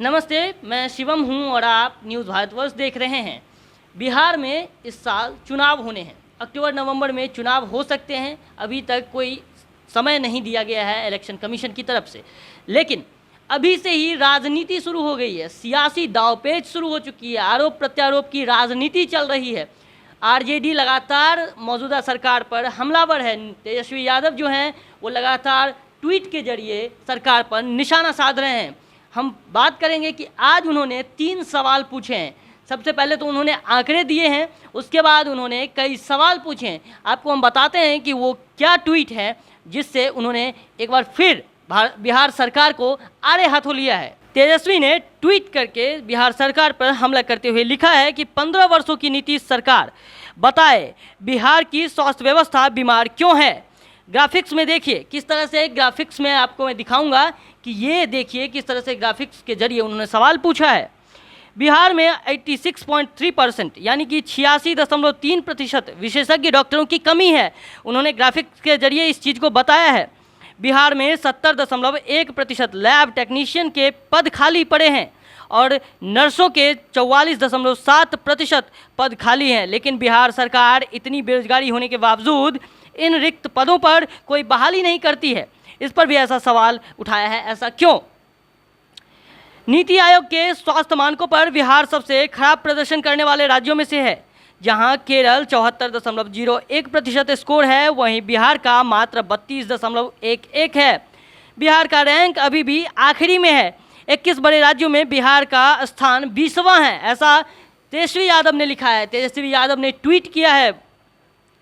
नमस्ते, मैं शिवम हूं और आप न्यूज़ भारतवर्ष देख रहे हैं। बिहार में इस साल चुनाव होने हैं। अक्टूबर-नवंबर में चुनाव हो सकते हैं। अभी तक कोई समय नहीं दिया गया है इलेक्शन कमीशन की तरफ से, लेकिन अभी से ही राजनीति शुरू हो गई है। सियासी दांवपेच शुरू हो चुकी है। आरोप प्रत्यारोप की राजनीति चल रही है। आरजेडी लगातार मौजूदा सरकार पर हमलावर है। तेजस्वी यादव जो हैं वो लगातार ट्वीट के जरिए सरकार पर निशाना साध रहे हैं। हम बात करेंगे कि आज उन्होंने 3 सवाल पूछे हैं। सबसे पहले तो उन्होंने आंकड़े दिए हैं, उसके बाद उन्होंने कई सवाल पूछे हैं। आपको हम बताते हैं कि वो क्या ट्वीट है जिससे उन्होंने एक बार फिर बिहार सरकार को आड़े हाथों लिया है। तेजस्वी ने ट्वीट करके बिहार सरकार पर हमला करते हुए लिखा है कि 15 वर्षों की नीतीश सरकार बताए बिहार की स्वास्थ्य व्यवस्था बीमार क्यों है। ग्राफिक्स में देखिए किस तरह से, ग्राफिक्स में आपको मैं दिखाऊंगा कि ये देखिए किस तरह से ग्राफिक्स के जरिए उन्होंने सवाल पूछा है। बिहार में 86.3% यानी कि 86.3% विशेषज्ञ डॉक्टरों की कमी है। उन्होंने ग्राफिक्स के जरिए इस चीज़ को बताया है। बिहार में 70.1% लैब टेक्नीशियन के पद खाली पड़े हैं और नर्सों के 44.7% पद खाली हैं। लेकिन बिहार सरकार इतनी बेरोजगारी होने के बावजूद इन रिक्त पदों पर कोई बहाली नहीं करती है। इस पर भी ऐसा सवाल उठाया है, ऐसा क्यों। नीति आयोग के स्वास्थ्य मानकों पर बिहार सबसे खराब प्रदर्शन करने वाले राज्यों में से है। जहां केरल 74.01% स्कोर है, वहीं बिहार का मात्र 32.11 है। बिहार का रैंक अभी भी आखिरी में है। 21 बड़े राज्यों में बिहार का स्थान 20वां है, ऐसा तेजस्वी यादव ने लिखा है। तेजस्वी यादव ने ट्वीट किया है।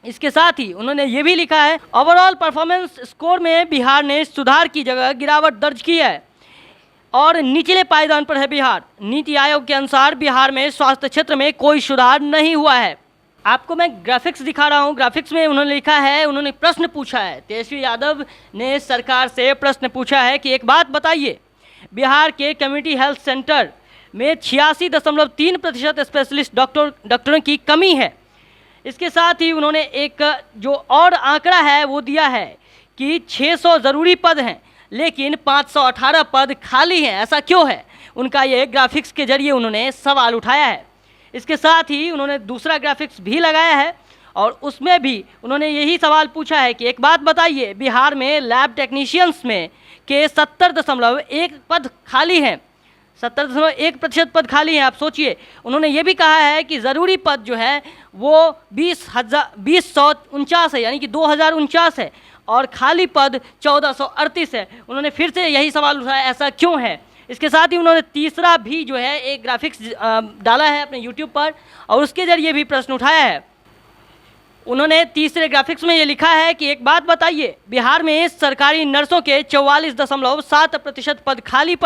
इसके साथ ही उन्होंने ये भी लिखा है, ओवरऑल परफॉर्मेंस स्कोर में बिहार ने सुधार की जगह गिरावट दर्ज की है और निचले पायदान पर है बिहार। नीति आयोग के अनुसार बिहार में स्वास्थ्य क्षेत्र में कोई सुधार नहीं हुआ है। आपको मैं ग्राफिक्स दिखा रहा हूँ। ग्राफिक्स में उन्होंने लिखा है, उन्होंने प्रश्न पूछा है। तेजस्वी यादव ने सरकार से प्रश्न पूछा है कि एक बात बताइए, बिहार के कम्युनिटी हेल्थ सेंटर में 86.3% स्पेशलिस्ट डॉक्टरों की कमी है। इसके साथ ही उन्होंने एक जो और आंकड़ा है वो दिया है कि 600 ज़रूरी पद हैं लेकिन 518 पद खाली हैं। ऐसा क्यों है, उनका ये ग्राफिक्स के जरिए उन्होंने सवाल उठाया है। इसके साथ ही उन्होंने दूसरा ग्राफिक्स भी लगाया है और उसमें भी उन्होंने यही सवाल पूछा है कि एक बात बताइए, बिहार में लैब टेक्नीशियंस में के 70.1 पद खाली हैं। 70.1% पद खाली हैं। आप सोचिए, उन्होंने ये भी कहा है कि ज़रूरी पद जो है वो 20,149 है, यानी कि 2049 है और खाली पद 1438 है। उन्होंने फिर से यही सवाल उठाया, ऐसा क्यों है। इसके साथ ही उन्होंने तीसरा भी जो है एक ग्राफिक्स डाला है अपने यूट्यूब पर और उसके ज़रिए भी प्रश्न उठाया है। उन्होंने तीसरे ग्राफिक्स में ये लिखा है कि एक बात बताइए, बिहार में सरकारी नर्सों के 44.7% पद खाली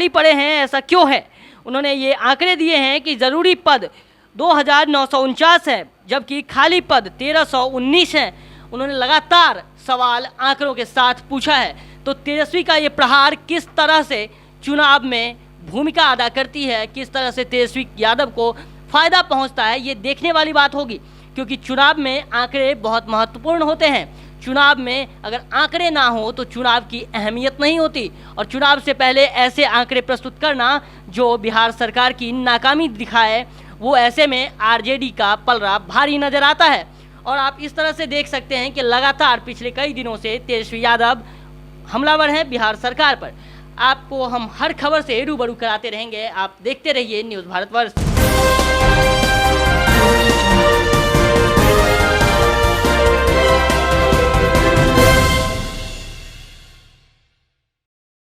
पड़े हैं, ऐसा क्यों है। उन्होंने ये आंकड़े दिए हैं कि ज़रूरी पद 2,949 है जबकि खाली पद 1,319 हैं। उन्होंने लगातार सवाल आंकड़ों के साथ पूछा है। तो तेजस्वी का ये प्रहार किस तरह से चुनाव में भूमिका अदा करती है, किस तरह से तेजस्वी यादव को फ़ायदा पहुंचता है, ये देखने वाली बात होगी। क्योंकि चुनाव में आंकड़े बहुत महत्वपूर्ण होते हैं। चुनाव में अगर आंकड़े ना हो तो चुनाव की अहमियत नहीं होती और चुनाव से पहले ऐसे आंकड़े प्रस्तुत करना जो बिहार सरकार की नाकामी दिखाए, वो ऐसे में आरजेडी का पलड़ा भारी नज़र आता है। और आप इस तरह से देख सकते हैं कि लगातार पिछले कई दिनों से तेजस्वी यादव हमलावर हैं बिहार सरकार पर। आपको हम हर खबर से रूबरू कराते रहेंगे। आप देखते रहिए न्यूज़ भारतवर्ष।